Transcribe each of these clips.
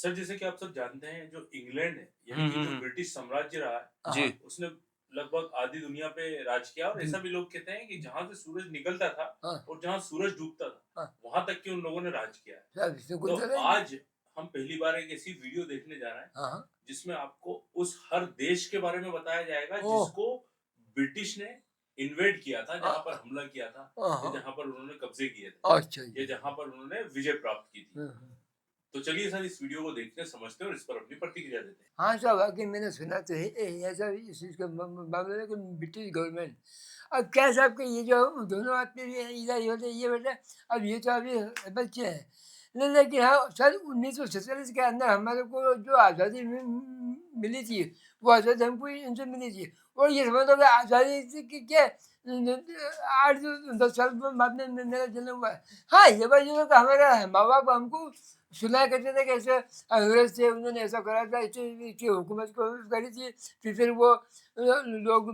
Sir जैसे कि आप सब जानते हैं जो इंग्लैंड है यानी कि जो ब्रिटिश साम्राज्य रहा है जी। उसने लगभग आधी दुनिया पे राज किया और ऐसा भी लोग कहते हैं कि जहां से सूरज निकलता था और जहां सूरज डूबता था वहां तक की उन लोगों ने राज किया है। तो आज हम पहली बार एक ऐसी वीडियो देखने जा रहे हैं जिसमें आपको उस हर देश के बारे में बताया जाएगा जिसको ब्रिटिश ने इन्वेड किया था, जहां पर हमला किया था या जहां पर उन्होंने कब्जे किए थे या जहां पर उन्होंने विजय प्राप्त की थी। तो चलिए सर इस वीडियो को देखते हैं, समझते हैं और इस पर अपनी प्रतिक्रिया देते हैं। हाँ साहब, वाकई मैंने सुना तो है ऐसा इस चीज़ का मामले में कि ब्रिटिश गवर्नमेंट अब क्या साहब कि ये जो दोनों आदमी भी इधर ही होते ये बेटा अब ये तो अभी बच्चे हैं लेकिन हाँ सर 1947 के अंदर हमारे को जो आज़ादी मिली थी वो आज़ादी हमको इनसे मिली थी और ये समझ लो कि आज़ादी की क्या 8-10 साल बाद में मेरा जन्म हुआ है। हाँ ये बात जो हमारा माँ बाप हमको सुनाया करते थे कि ऐसे अंग्रेज थे उन्होंने ऐसा करा था, इसकी हुकूमत को करी थी, फिर वो लोग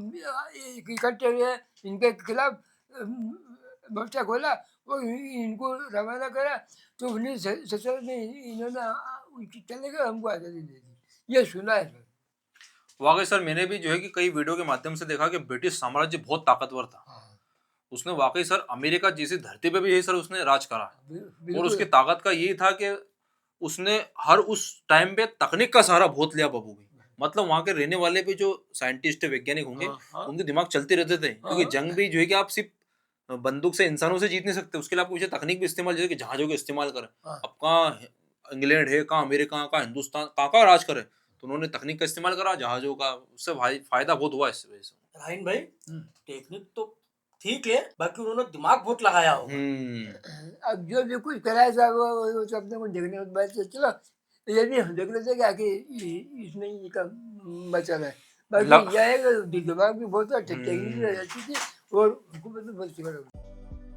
इकट्ठे हुए इनके खिलाफ मोर्चा खोला वो इनको रवाना करा तो 1947 में इन्होंने चले गए हमको आज़ादी दे दी। ये सुना है सर। वाकई सर मैंने भी जो है कि कई वीडियो के माध्यम से देखा कि ब्रिटिश साम्राज्य बहुत ताकतवर था। उसने वाकई सर अमेरिका जैसी धरती पे भी यही सर उसने राज करा और उसकी ताकत का यही था कि उसने हर उस टाइम पे तकनीक का सहारा बहुत लिया बाबू भी। मतलब वहाँ के रहने वाले भी जो साइंटिस्ट वैज्ञानिक होंगे उनके दिमाग चलते रहते थे क्योंकि जंग भी जो है कि आप सिर्फ बंदूक से इंसानों से जीत नहीं सकते, उसके लिए आपको मुझे तकनीक भी इस्तेमाल जैसे कि जहाजों का इस्तेमाल करें। अब कहाँ इंग्लैंड है, कहाँ अमेरिका, कहाँ हिंदुस्तान, कहाँ राज करे, तो उन्होंने तकनीक का इस्तेमाल करा जहाजों का, उससे फायदा बहुत हुआ इससे वजह से। राइन भाई टेक्निक तो ठीक है, बाकी उन्होंने दिमाग बहुत लगाया हो। अब जो भी कुछ कराया साहब वो सब अपने को देखने के बाद चलो ये भी हम देख लेते कि इसमें ये का बचा है, बाकी यह है कि दिमाग भी बहुत टेक्निक अच्छी थी और हुकूमत भी बहुत सिखा।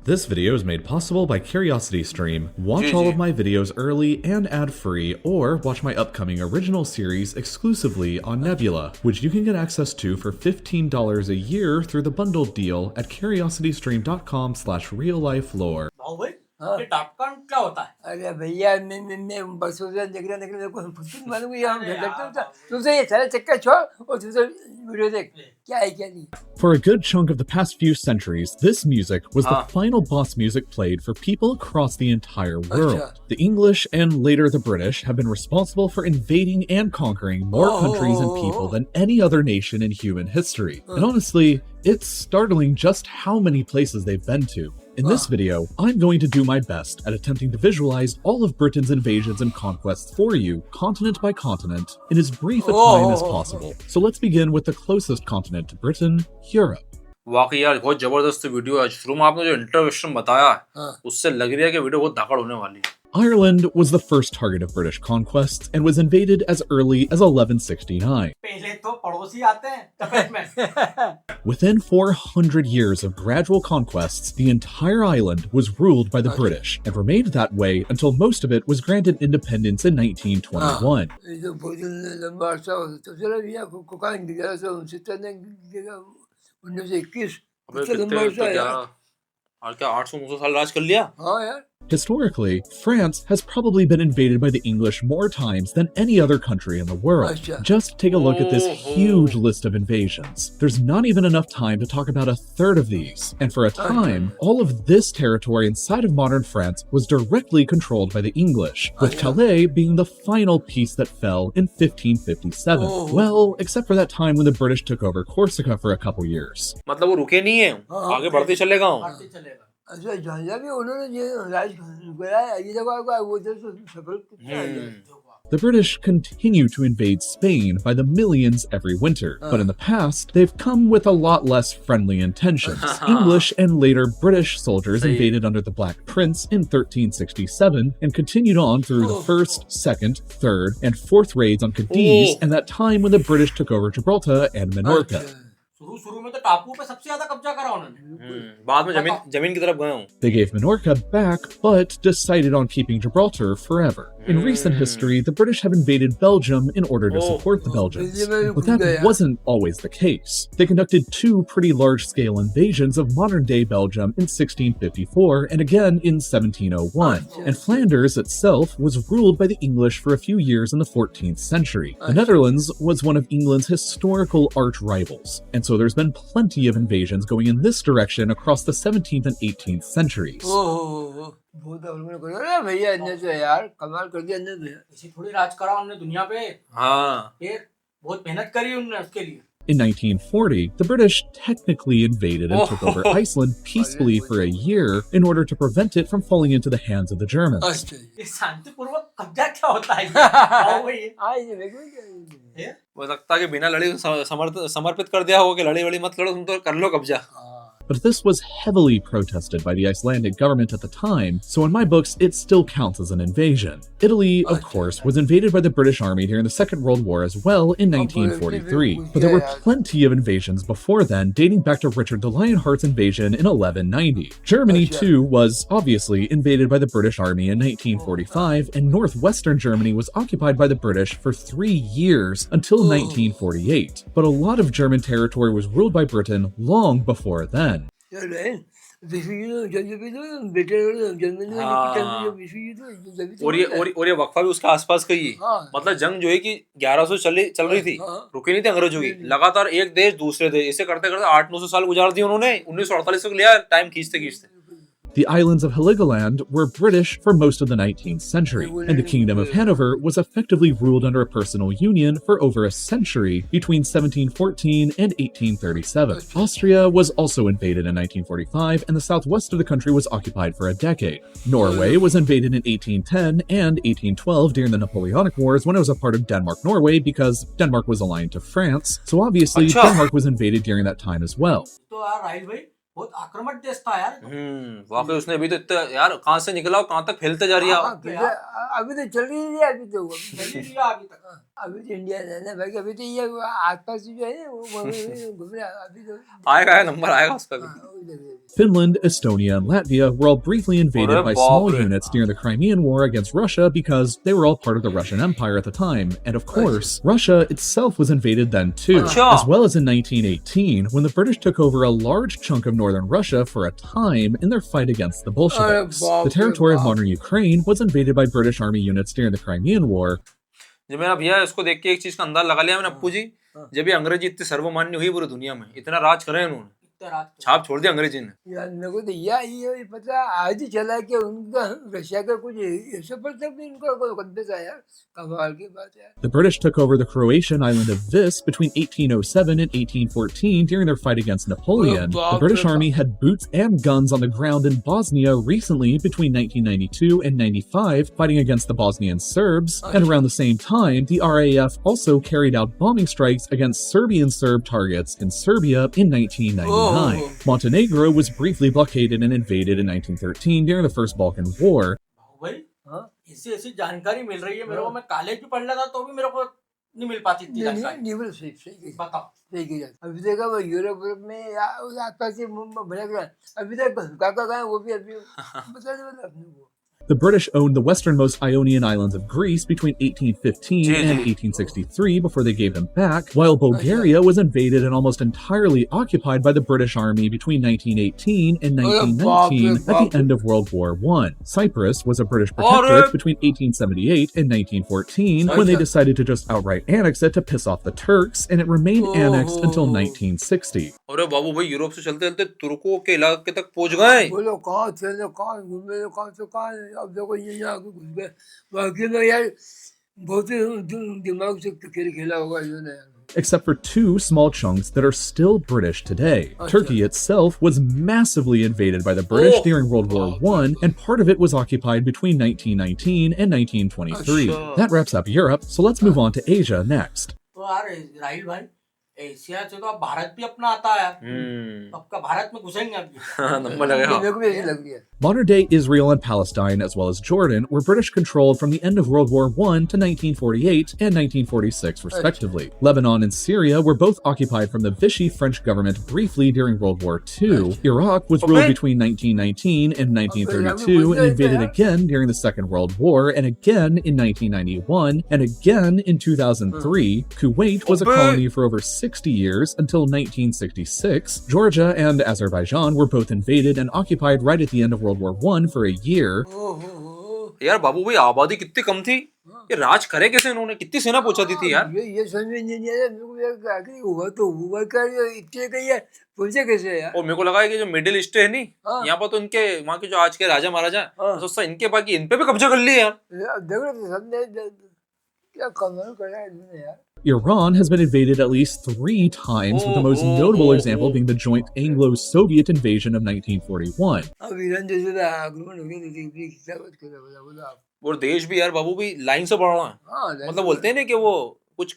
This video is made possible by CuriosityStream. Watch all of my videos early and ad-free, or watch my upcoming original series exclusively on Nebula, which you can get access to for $15 a year through the bundled deal at curiositystream.com/real-life-lore. ये डाककांड क्या होता है? अरे भैया मैं बरसों से देख रहा को खुद मालूम है, हम देखते था तुमसे ये सारे चक्कर छोड़ और तुमसे वीडियो देख क्या है क्या नहीं। For a good chunk of the past few centuries, this music was the final boss music played for people across the entire world. The English and later the British have been responsible for invading and conquering more countries and people than any other nation in human history. And honestly, it's startling just how many places they've been to. In this video, I'm going to do my best at attempting to visualize all of Britain's invasions and conquests for you, continent by continent, in as brief a time as possible. So let's begin with the closest continent to Britain, Europe. वाकई यार बहुत जबरदस्त video है। शुरू में आपने जो introduction बताया उससे लग रहा है कि वीडियो बहुत धाकड़ होने वाली है। Ireland was the first target of British conquests and was invaded as early as 1169. पहले तो पड़ोसी आते हैं तपेट में। Within 400 years of gradual conquests, the entire island was ruled by the British and remained that way until most of it was granted independence in 1921. और क्या 800-900 साल राज कर लिया? हाँ यार। Historically, France has probably been invaded by the English more times than any other country in the world. Just take a look at this huge list of invasions. There's not even enough time to talk about a third of these. And for a time, all of this territory inside of modern France was directly controlled by the English, with Calais being the final piece that fell in 1557. Well, except for that time when the British took over Corsica for a couple years. मतलब वो रुके नहीं हैं, आगे बढ़ते चलेगा। अच्छा जहाँ भी उन्होंने जो राज कराया ये जगह वो तो सफल किया है। The British continue to invade Spain by the millions every winter, but in the past, they've come with a lot less friendly intentions. English and later British soldiers invaded under the Black Prince in 1367 and continued on through the first, second, third, and fourth raids on Cadiz and that time when the British took over Gibraltar and Minorca. शुरू में तो टापू पे सबसे ज्यादा कब्जा करा उन्होंने। बाद में जमीन की तरफ गए हूँ। They gave Minorca back, but decided on keeping Gibraltar forever. In recent history, the British have invaded Belgium in order to support the Belgians. But that wasn't always the case. They conducted 2 pretty large-scale invasions of modern-day Belgium in 1654 and again in 1701. And Flanders itself was ruled by the English for a few years in the 14th century. The Netherlands was one of England's historical arch-rivals, and so there's been plenty of invasions going in this direction across the 17th and 18th centuries. बहुत अवलंबन करो ना भैया इनने तो यार कमाल कर दिया इनने तो इसी थोड़ी राज करा हमने दुनिया पे। हाँ फिर बहुत मेहनत करी उन्होंने उसके लिए। In 1940, the British technically invaded and took over Iceland peacefully for a year in order to prevent it from falling into the hands of the Germans. ये शांतिपूर्वक कब्जा क्या होता है? आओ भाई। वो लगता है कि बिना लड़े समर्पित कर दिया होगा कि लड़ी वड़ी मत लड़ो, तुम तो कर लो कब्जा। But this was heavily protested by the Icelandic government at the time, so in my books it still counts as an invasion. Italy, of course, was invaded by the British Army during the Second World War as well in 1943, but there were plenty of invasions before then, dating back to Richard the Lionheart's invasion in 1190. Germany, too, was obviously invaded by the British Army in 1945, and northwestern Germany was occupied by the British for 3 years until 1948. But a lot of German territory was ruled by Britain long before then. और ये वक्फा भी उसके आसपास का ही है। मतलब जंग जो है कि 1100 चल रही थी, रुकी नहीं थी अंग्रेजों की, लगातार एक देश दूसरे देश, इसे करते करते 800-900 साल गुजार दिए उन्होंने। 1948 तक लिया टाइम खींचते खींचते। The islands of Heligoland were British for most of the 19th century, and the Kingdom of Hanover was effectively ruled under a personal union for over a century between 1714 and 1837. Austria was also invaded in 1945, and the southwest of the country was occupied for a decade. Norway was invaded in 1810 and 1812 during the Napoleonic Wars when it was a part of Denmark-Norway because Denmark was aligned to France, so obviously Denmark was invaded during that time as well. बहुत आक्रामक देश था यार। वाकई उसने अभी तो इतना यार कहां से निकला और कहां तक फैलते जा रही है। अभी तो चल रही है, अभी तो अभी तक अभी तो इंडिया है ना भाई, अभी तो ये आसपास जो है वो घूम रहा है। अभी तो आएगा नंबर आएगा उसका भी। Finland, Estonia, and Latvia were all briefly invaded by small units during the Crimean War against Russia because they were all part of the Russian Empire at the time. And of course, Russia itself was invaded then too, as well as in 1918 when the British took over a large chunk of northern Russia for a time in their fight against the Bolsheviks. The territory of modern Ukraine was invaded by British army units during the Crimean War. जब मेरा भैया इसको देख के एक चीज का अंदाजा लगा लिया मैंने अप्पू जी, जब ये अंग्रेजी इतने सर्वमान्य हुई पूरी दुनिया में, इतना राज करे उन्होंने, छाप छोड़ दिया अंग्रेजी ने। यार मेरे को तो ये पता आज ही चला कि उनका रशिया का कुछ ऐसा पड़ता भी इनका कोई कब्जा आया, कमाल की बात है। The British took over the Croatian island of Vis between 1807 and 1814 during their fight against Napoleon. The British army had boots and guns on the ground in Bosnia recently between 1992 and 95 fighting against the Bosnian Serbs, and around the same time the RAF also carried out bombing strikes against Serbian Serb targets in Serbia in 1999. Montenegro was briefly blockaded and invaded in 1913 during the First Balkan War. ऐसी जानकारी मिल रही है मेरे को, मैं college भी पढ़ रहा था तो भी मेरे को नहीं मिल पाती थी जानकारी। सही बताओ सही की जाती। अभी देखा वो यूरोप में आसपास से भटक रहा है, अभी तक काका गए वो भी अभी बता दे अपने को। The British owned the westernmost Ionian islands of Greece between 1815 and 1863 before they gave them back, while Bulgaria was invaded and almost entirely occupied by the British Army between 1918 and 1919 at the end of World War I. Cyprus was a British protectorate between 1878 and 1914 when they decided to just outright annex it to piss off the Turks, and it remained annexed until 1960. अरे बाबू भाई Europe से चलते चलते तुर्कों के इलाके तक पहुंच गए। बोलो कहाँ चले, कहाँ घूमे, कहाँ से कहाँ, अब देखो ये यहाँ घुस गए। बाकी में यार बहुत ही दिमाग से खेला होगा इन्होंने। Except for 2 small chunks that are still British today. Turkey itself was massively invaded by the British during World War I, and part of it was occupied between 1919 and 1923. That wraps up Europe, so let's move on to Asia next. तो यार राहिल भाई, Asia से तो अब भारत भी अपना आता है, अब का भारत में घुसेंगे अभी। नंबर लगेगा। मेरे को भी ऐसी लग रही है। Modern-day Israel and Palestine, as well as Jordan, were British-controlled from the end of World War I to 1948 and 1946, respectively. Lebanon and Syria were both occupied from the Vichy French government briefly during World War II. Iraq was ruled between 1919 and 1932 and invaded again during the Second World War, and again in 1991, and again in 2003. Kuwait was a colony for over 60 years until 1966. Georgia and Azerbaijan were both invaded and occupied right at the end of World War I for a year. यार बाबू भाई आबादी कितनी कम थी, ये राज करे कैसे इन्होंने, कितनी सेना पहुंचा दी थी यार। ये समझ में नहीं आ रहा मेरे को, आखिर हुआ तो हुआ क्या, इतने का ये पहुंचे कैसे यार। और मेरे को लगा है कि जो मिडिल ईस्ट है नहीं, यहाँ पर तो इनके वहाँ के जो आज के राजा महाराजा हैं, सोचता इनके बाकी इन पे भी कब्जा कर लिया यार। देखो तो सबने क्या कमाल करा है इन्होंने यार। Iran has been invaded at least 3 times, with the most notable example being the joint Anglo-Soviet invasion of 1941. अब ईरान जैसे तो आक्रमण हो गया तो देखिए क्या बात कर रहे हो बोला आप। और देश भी यार बाबू भी लाइन से बढ़ रहा है, मतलब बोलते हैं ना कि वो कुछ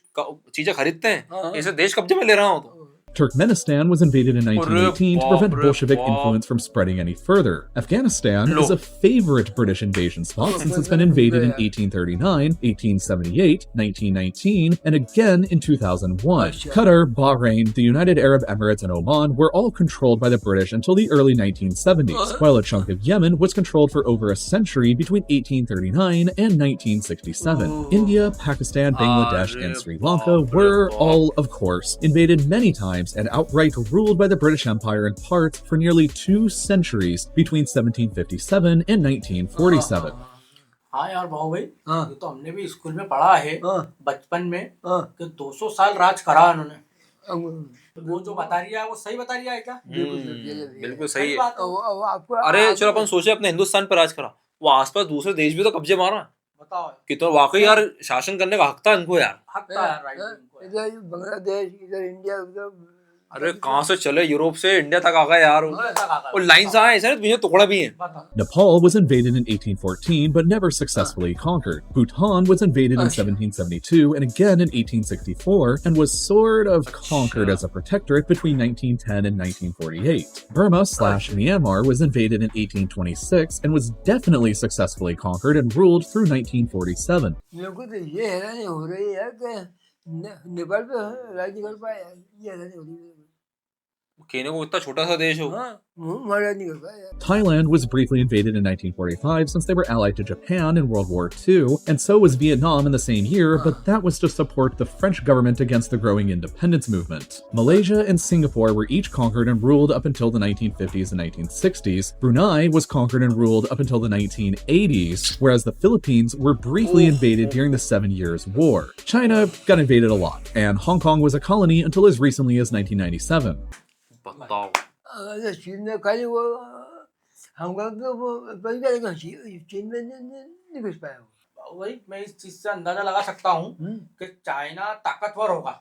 चीजें खरीदते हैं, ऐसे देश कब्जे में ले रहा हूँ तो। Turkmenistan was invaded in 1918 to prevent Bolshevik influence from spreading any further. Afghanistan is a favorite British invasion spot since it's been invaded in 1839, 1878, 1919, and again in 2001. Qatar, Bahrain, the United Arab Emirates, and Oman were all controlled by the British until the early 1970s, while a chunk of Yemen was controlled for over a century between 1839 and 1967. India, Pakistan, Bangladesh, and Sri Lanka were all, of course, invaded many times and outright ruled by the British Empire in part for nearly 2 centuries between 1757 and 1947. हाँ यार भाऊ भाई, ये तो हमने भी school में पढ़ा है बचपन में कि 200 साल राज करा उन्होंने। वो जो बता रही है वो सही बता रही है क्या? बिल्कुल सही है। अरे चलो अपन सोचे अपने हिंदुस्तान पर राज करा, वो आसपास दूसरे देश भी तो कब्जे मारा, बताओ कि तो वाकई यार शासन करने का हक था इनको यार। हक था यार, राइट। इधर बांग्लादेश, इधर इंडिया, उधर अरे कहाँ से चले, यूरोप से इंडिया तक आ गए यार, और लाइन से आए, ऐसे बीच टुकड़ा भी है। Nepal was invaded in 1814 but never successfully conquered. Bhutan was invaded in 1772 and again in 1864 and was sort of conquered as a protectorate between 1910 and 1948. Burma/Myanmar was invaded in 1826 and was definitely successfully conquered and ruled through 1947. मेरे को तो ये हैरानी हो रही है यार कि नेपाल पे राज्य कर पाया, ये हैरानी हो रही है। कहने को इतना छोटा सा देश हो। Thailand was briefly invaded in 1945 since they were allied to Japan in World War II, and so was Vietnam in the same year, but that was to support the French government against the growing independence movement. Malaysia and Singapore were each conquered and ruled up until the 1950s and 1960s. Brunei was conquered and ruled up until the 1980s, whereas the Philippines were briefly invaded during the 7 Years' War. China got invaded a lot, and Hong Kong was a colony until as recently as 1997. चीन में खाली वो Hong Kong तो वो परिवार चीन में नहीं घुस पाया वो। वही मैं इस चीज से अंदाजा लगा सकता हूँ कि चाइना ताकतवर होगा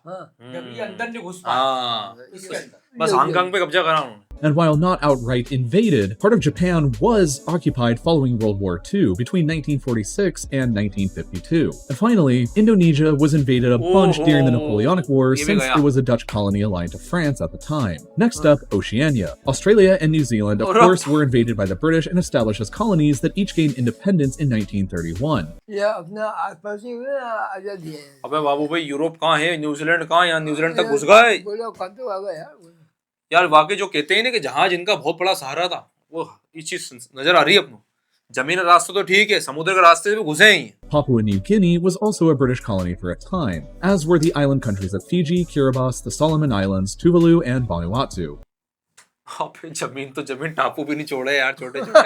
जब ये अंदर नहीं घुस पाया इसके अंदर। बस हांगकांग पे कब्जा करा उन्होंने। And while not outright invaded, part of Japan was occupied following World War II between 1946 and 1952. And finally, Indonesia was invaded a bunch during the Napoleonic Wars since it was a Dutch colony aligned to France at the time. Next up, Oceania. Australia and New Zealand, of course, were invaded by the British and established as colonies that each gained independence in 1931. अबे बाबू भाई Europe कहाँ है, New Zealand कहाँ, यहाँ New Zealand तक घुस गए यार। वाकई जो कहते हैं ना कि जहाज इनका बहुत बड़ा सहारा था, वो ये चीज नजर आ रही है अपनों। जमीन का रास्ता तो ठीक है, समुद्र के रास्ते से भी घुसे ही। Papua New Guinea was also a British colony for a time, as were the island countries of Fiji, Kiribati, the Solomon Islands, Tuvalu, and Vanuatu. जमीन तो जमीन, टापू भी नहीं छोड़े यार, छोटे छोटे।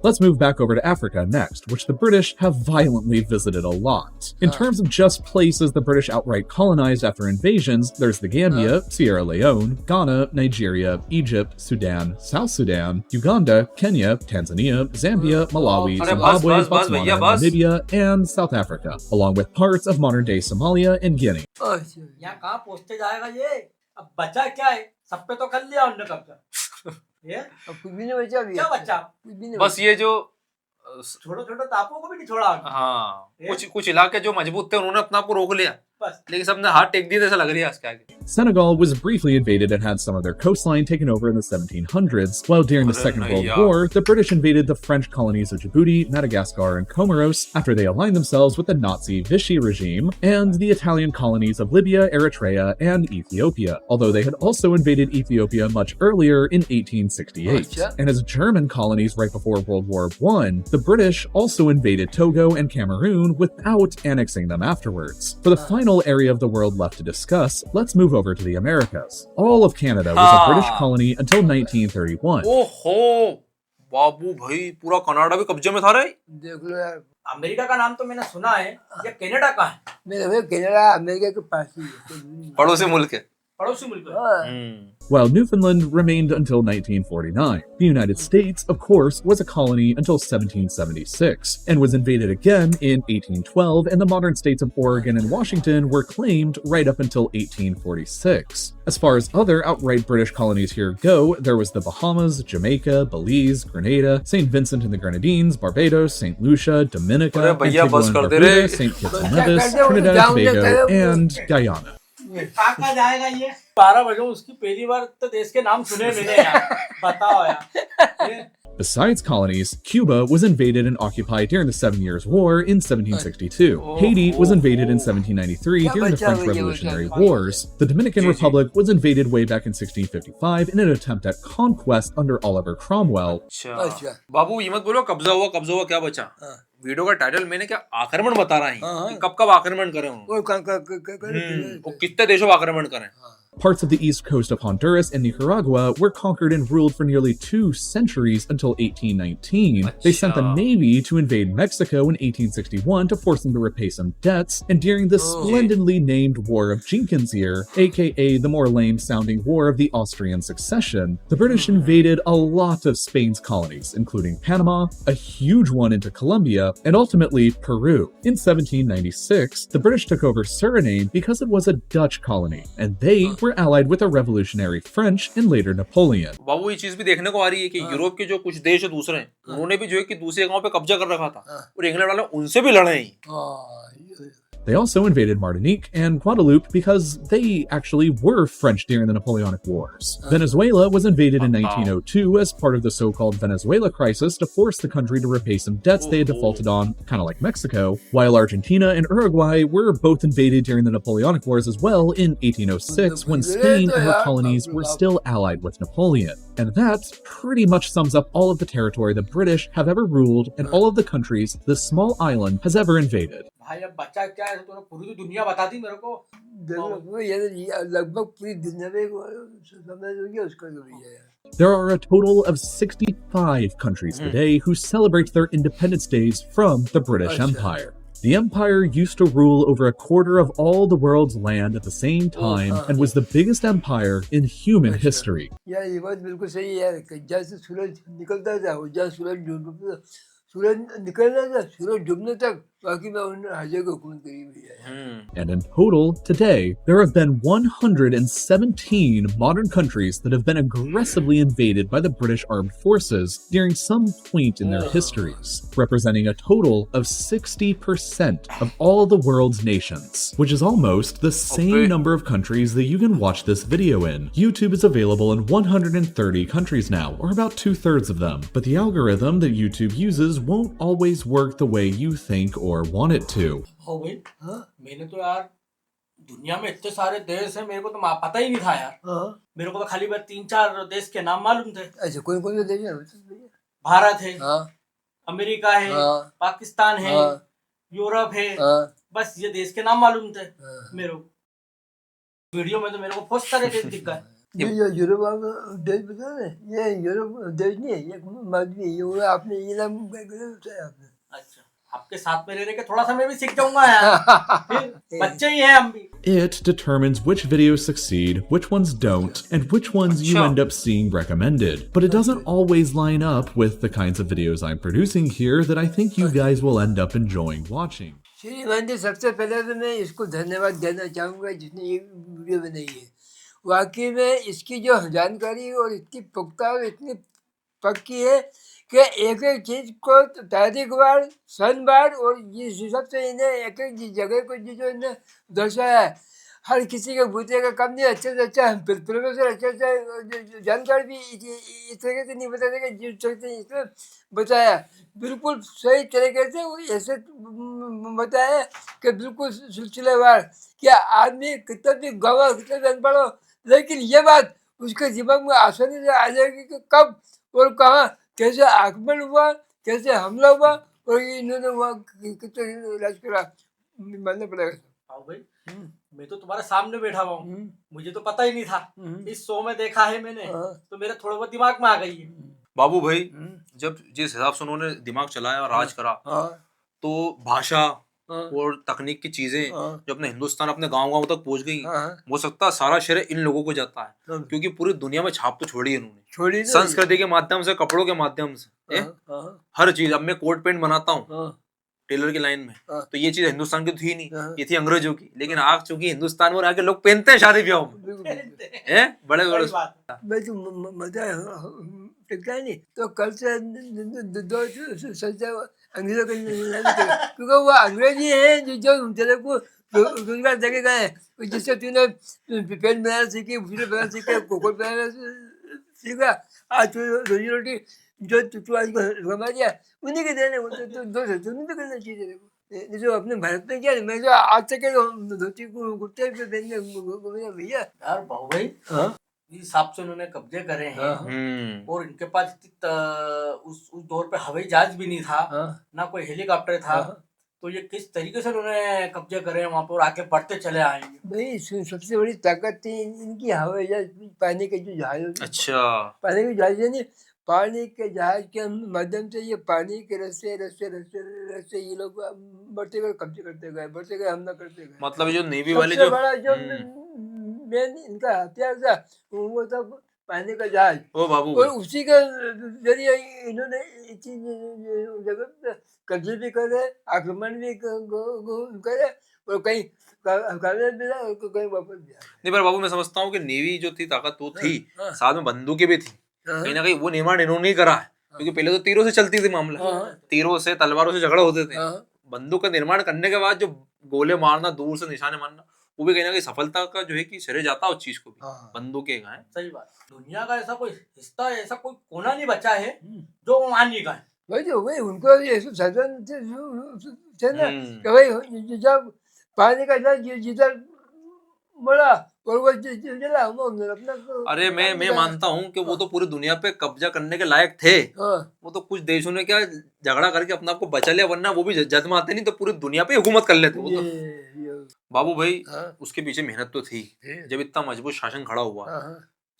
Let's move back over to Africa next, which the British have violently visited a lot. In terms of just places the British outright colonized after invasions, there's the Gambia, Sierra Leone, Ghana, Nigeria, Egypt, Sudan, South Sudan, Uganda, Kenya, Tanzania, Zambia, Malawi, Zimbabwe, Botswana, Namibia, and South Africa, along with parts of modern-day Somalia and Guinea. अब बचा क्या है, सब पे तो कर लिया उन्होंने कब्जा। ये कुछ भी नहीं बचा, क्या बचा? बस ये जो छोटे छोटे टापुओं को भी नहीं छोड़ा। हाँ, कुछ इलाके जो मजबूत थे उन्होंने अपने आप को रोक लिया, लेकिन सबने हाथ टेक दिए ऐसा लग रही है आज के आगे। Senegal was briefly invaded and had some of their coastline taken over in the 1700s, while during the Second World War, the British invaded the French colonies of Djibouti, Madagascar, and Comoros after they aligned themselves with the Nazi Vichy regime, and the Italian colonies of Libya, Eritrea, and Ethiopia, although they had also invaded Ethiopia much earlier in 1868. And as German colonies right before World War I, the British also invaded Togo and Cameroon without annexing them afterwards. For the final area of the world left to discuss, let's move over to the Americas. All of Canada was a British colony until 1931. ओहो बाबू भाई पूरा Canada भी कब्जे में था रे। देख लो यार, अमेरिका का नाम तो मैंने सुना है, ये कनाडा का है? मेरे भाई कनाडा अमेरिका के पास ही है, पड़ोसी मुल्क है। पड़ोसी मुल्क है। While Newfoundland remained until 1949, the United States, of course, was a colony until 1776, and was invaded again in 1812, and the modern states of Oregon and Washington were claimed right up until 1846. As far as other outright British colonies here go, there was the Bahamas, Jamaica, Belize, Grenada, St. Vincent and the Grenadines, Barbados, St. Lucia, Dominica, Antigua and Barbuda, St. Kitts and Nevis, Trinidad and Tobago, and Guyana. कहाँ जाएगा ये? 12 बजे उसकी पहली बार तो देश के नाम सुने मैंने यार, बताओ यार। Besides colonies, Cuba was invaded and occupied during the Seven Years' War in 1762. Haiti was invaded in 1793 during the French Revolutionary Wars. The Dominican Republic was invaded way back in 1655 in an attempt at conquest under Oliver Cromwell. बाबू ये मत बोलो कब्जा हुआ क्या बचा। Video का title मैंने क्या आक्रमण बता रहा है कि कब आक्रमण करे उन्होंने, कितने देशों पर आक्रमण करें। Parts of the east coast of Honduras and Nicaragua were conquered and ruled for nearly 2 centuries until 1819. They sent the Navy to invade Mexico in 1861 to force them to repay some debts, and during the splendidly named War of Jenkins Year, aka the more lame-sounding War of the Austrian Succession, the British invaded a lot of Spain's colonies, including Panama, a huge one into Colombia, and ultimately Peru. In 1796, the British took over Suriname because it was a Dutch colony, and they were allied with the revolutionary French and later Napoleon. बाबू ये चीज भी देखने को आ रही है कि Europe के जो कुछ देश है दूसरे, उन्होंने भी जो है कि दूसरे जगहों पे कब्जा कर रखा था और इंग्लैंड वाले उनसे भी लड़े ही। They also invaded Martinique and Guadeloupe because they actually were French during the Napoleonic Wars. Venezuela was invaded in 1902 as part of the so-called Venezuela crisis to force the country to repay some debts they had defaulted on, kind of like Mexico, while Argentina and Uruguay were both invaded during the Napoleonic Wars as well in 1806 when Spain and her colonies were still allied with Napoleon. And that pretty much sums up all of the territory the British have ever ruled and all of the countries this small island has ever invaded. भाई अब बच्चा क्या है, तूने पूरी दुनिया बता दी मेरे को। लगभग पूरी दुनिया में समझ हो गया उसका जो भी है। There are a total of 65 countries today who celebrate their independence days from the British Empire. The empire used to rule over a quarter of all the world's land at the same time and was the biggest empire in human history. यार ये बात बिल्कुल सही है यार, जैसे सूरज निकलता था जहाँ सूरज निकलना था सूरज डूबने तक बाकी में उन्होंने हर जगह हुकूमत करी हुई है। And in total, today, there have been 117 modern countries that have been aggressively invaded by the British armed forces during some point in their histories, representing a total of 60% of all the world's nations, which is almost the same number of countries that you can watch this video in. YouTube is available in 130 countries now, or about 2/3 of them, but the algorithm that YouTube uses won't always work the way you think or want it to. हो भाई, मैंने तो यार दुनिया में इतने सारे देश हैं, मेरे को तो पता ही नहीं था यार। मेरे को तो खाली बस 3-4 देश के नाम मालूम थे। अच्छा कौन कौन से देश हैं? भारत है, अमेरिका है, पाकिस्तान है, यूरोप है, बस ये देश के नाम मालूम थे मेरे को। वीडियो में तो मेरे को बहुत सारे देश दिख गए। ये यूरोप देश बता रहे, ये यूरोप देश नहीं है, ये मालूम है, ये आपने ये नाम बताया आपने। अच्छा, आपके साथ में रह के थोड़ा सा मैं भी सीख जाऊंगा यार, फिर बच्चे ही हैं हम भी। It determines which videos succeed, which ones don't, and which ones you end up seeing recommended. But it doesn't always line up with the kinds of videos I'm producing here that I think you guys will end up enjoying watching. श्रीमान जी, सबसे पहले तो मैं इसको धन्यवाद देना चाहूँगा जिसने ये वीडियो बनाई है। वाकई में इसकी जो जानकारी और इतनी पुख्ता और इतनी पक्की है कि एक एक चीज को तारीखवार सनवार और जिस हिसाब से इन्हें एक एक जगह को जो इन्हें दर्शाया है, हर किसी के बूते का कम नहीं, अच्छे से अच्छा प्रोफेसर अच्छे से जानकार भी इस तरीके से नहीं बताते कि जिस तरीके से इसमें बताया बिल्कुल सही तरीके से वो ऐसे बताया कि बिल्कुल सिलसिलेवार कि आदमी कितना भी गवाह कितना भी अनपढ़ हो, लेकिन ये बात उसके दिमाग में आसानी से आ जाएगी कि कब और कहाँ कैसे आक्रमण हुआ, कैसे हमला हुआ और इन्होंने वहाँ कितना इलाज करा, मानना पड़ेगा। हाँ भाई, मैं तो तुम्हारे सामने बैठा हुआ हूँ, मुझे तो पता ही नहीं था, इस शो में देखा है मैंने, तो मेरे थोड़ा बहुत दिमाग में आ गई है। बाबू भाई जब जिस हिसाब से उन्होंने दिमाग चलाया और राज करा, तो भाषा और तकनीक की चीजें जो अपने हिंदुस्तान अपने गांव तक पहुंच गई, हो सकता है सारा श्रेय इन लोगों को जाता है, क्योंकि पूरी दुनिया में छाप तो छोड़ी है इन्होंने, संस्कृति के माध्यम से, कपड़ों के माध्यम से, हर चीज। अब मैं कोट पैंट बनाता हूँ टेलर की लाइन में, तो ये चीज हिंदुस्तान की थी नहीं, ये थी अंग्रेजों की, लेकिन आज चूंकि हिंदुस्तान में आके लोग पहनते हैं शादी ब्याह में, बड़े बड़े मजा नहीं। तो कल से दो अंग्रेजों को क्योंकि वो अंग्रेजी है जो तेरे को रोजगार देके गए, जिससे तूने पेन बनाना सीखी, फिर बनाना सीखे, कोकोट बनाना सीखा, आज रोजी रोटी जो तू आज को कमा दिया उन्हीं के देने, वो तो दो से तो करना चाहिए तेरे को। जो अपने भारत में क्या, मैं जो आज तक धोती कुर्ते पे पहनने भैया यार बाबू भाई, इस हिसाब से उन्होंने कब्जे करे हैं, और इनके पास उस दौर पे हवाई जहाज भी नहीं था, ना कोई हेलीकॉप्टर था, तो ये किस तरीके से उन्होंने कब्जे करे हैं वहाँ पर और आगे बढ़ते चले आएंगे। भाई सबसे बड़ी ताकत थी इनकी हवाई जहाज, पानी के जो जहाज, अच्छा पानी के जहाज नहीं, पानी के जहाज के माध्यम से ये पानी के रस्ते ये लोग बढ़ते गए, कब्जे करते गए, बढ़ते गए, हमला करते गए। मतलब जो नेवी वाले सबसे बड़ा जो मेन इनका हथियार था वो था पानी का जहाज, ओ बाबू, और उसी के जरिए इन्होंने जगह कब्जे भी करे, आक्रमण भी करे, और कहीं कहीं वापस भी। नहीं पर बाबू मैं समझता हूँ कि नेवी जो थी ताकत वो थी, साथ में बंदूकें भी थी, कहीं ना कहीं वो निर्माण इन्होंने ही करा है, क्योंकि पहले तो तीरों से चलती थी मामला, तीरों से तलवारों से झगड़े होते थे, बंदूक का निर्माण करने के बाद जो गोले मारना, दूर से निशाने मारना, वो भी कहीं ना कहीं सफलता का जो है कि श्रेय जाता है उस चीज को भी, बंदूकें हैं। सही बात, दुनिया का ऐसा कोई हिस्सा, ऐसा कोई कोना नहीं बचा है जो वहाँ नहीं गए। वही उनको ये सब साधन थे ना, कि भाई जब पानी का जहाज जिधर बड़ा और वो जला अपना। अरे मैं मानता हूँ कि वो तो पूरी दुनिया पे कब्जा करने के लायक थे, वो तो कुछ देशों ने क्या झगड़ा करके अपने आप को बचा लिया, वरना वो भी जज्माते नहीं तो पूरी दुनिया पे हुकूमत कर लेते वो तो। बाबू भाई उसके पीछे मेहनत तो थी, जब इतना मजबूत शासन खड़ा हुआ,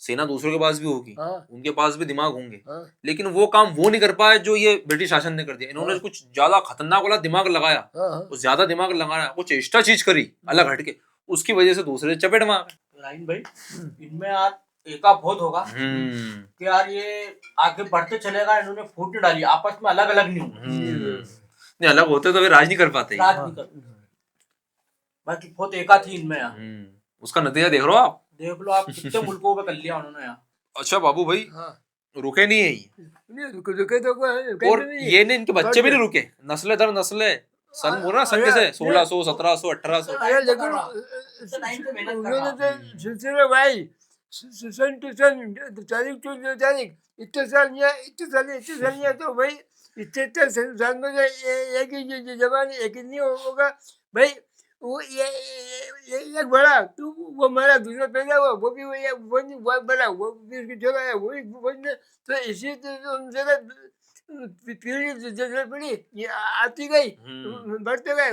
सेना दूसरों के पास भी होगी, उनके पास भी दिमाग होंगे, लेकिन वो काम वो नहीं कर पाए जो ये ब्रिटिश शासन ने कर दिया। इन्होंने कुछ ज्यादा खतरनाक वाला दिमाग लगाया, कुछ ज्यादा दिमाग लगाया, कुछ एक्स्ट्रा चीज करी अलग हटके, उसकी वजह से दूसरे चपेट मार। लाइन भाई, इनमें यार एका बहुत होगा कि यार ये आगे बढ़ते चलेगा, इन्होंने फूट नहीं डाली, आपस में अलग अलग नहीं नहीं अलग होते तो वे राज नहीं कर पाते, बाकी बहुत एका थी इनमें यार। उसका नतीजा देख लो आप, देख लो आप कितने मुल्कों पे कर लिया उन्होंने यार। अच्छा बाबू भाई रुके नहीं है ये, रुके तो और ये नहीं, इनके बच्चे भी नहीं रुके, नस्लें दर नस्लें, सन बोला सन कैसे 1600 1700 1800, सिलसिले भाई सन टू सन, तारीख टू तारीख, इतने साल नहीं तो भाई इतने साल में एक ही जमाने एक ही नहीं होगा भाई। वो ये एक बड़ा तू वो मारा, दूसरा पैदा हुआ, वो भी वो बड़ा, वो भी उसकी जगह है, वो भी तो इसी जगह पीढ़ी जगह पड़ी, ये आती गई, बढ़ते गए,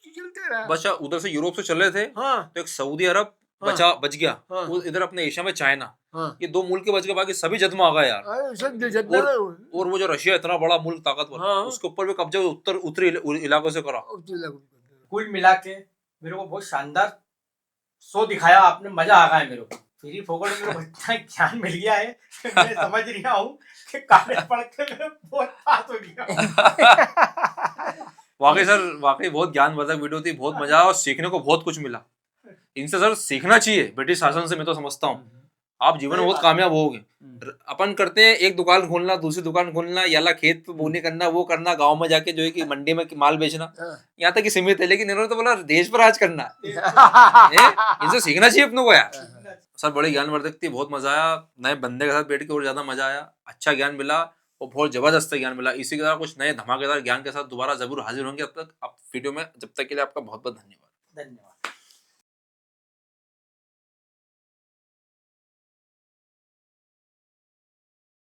चलते रहा। बच्चा उधर से यूरोप से चले थे, तो एक सऊदी अरब बच गया, इधर अपने एशिया में चाइना, ये दो मुल्क के बच गए, बाकी सभी जद में आ गए यार। और वो जो रशिया इतना बड़ा मुल्क ताकतवर, उसके ऊपर भी कब्जा उत्तरी इलाकों से करा। कुल मिला के मेरे को बहुत शानदार शो दिखाया आपने, मजा आ गया है मेरे को, फ्री फोकट में मेरे को इतना ज्ञान मिल गया है कि मैं समझ रहा हूँ कि कागज पढ़ के मैं बहुत पास हो गया। वाकई सर, वाकई बहुत ज्ञानवर्धक वीडियो थी, बहुत मजा आया और सीखने को बहुत कुछ मिला। इनसे सर सीखना चाहिए ब्रिटिश शासन से, मैं तो समझता हूँ। आप जीवन में बहुत कामयाब होगे। अपन करते हैं एक दुकान खोलना, दूसरी दुकान खोलना, याला खेत पे बोने करना, वो करना, गांव में जाके जो है कि मंडी में माल बेचना, यहाँ तक कि सीमित है। लेकिन इन्होंने तो बोला देश पर राज करना है। इनसे सीखना चाहिए अपनों को यार। सर बड़े ज्ञानवर्धक थी, बहुत मजा आया, नए बंदे के साथ बैठ के और ज्यादा मजा आया, अच्छा ज्ञान मिला और बहुत जबरदस्त ज्ञान मिला। इसी के साथ कुछ नए धमाकेदार ज्ञान के साथ दोबारा जरूर हाजिर होंगे। अब तक आप वीडियो में, जब तक के लिए आपका बहुत बहुत धन्यवाद। धन्यवाद।